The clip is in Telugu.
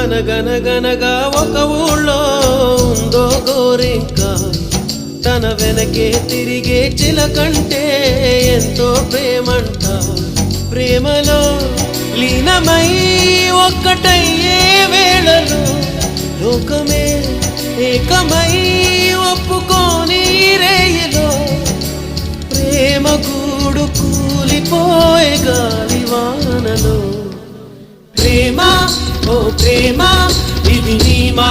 అనగనగనగా ఒక ఊళ్ళో ఉందో గోరింక, తన వెనకే తిరిగే చిలకంటే ఎంతో ప్రేమంట. ప్రేమలో లీనమై ఒక్కటయ్యే వేళలో లోకమే ఏకమై ఒప్పుకోని రేయిలో ప్రేమ గూడు కూలిపోయే గాలివానలో. ప్రేమ ఓ ప్రేమ ఇది నీ మా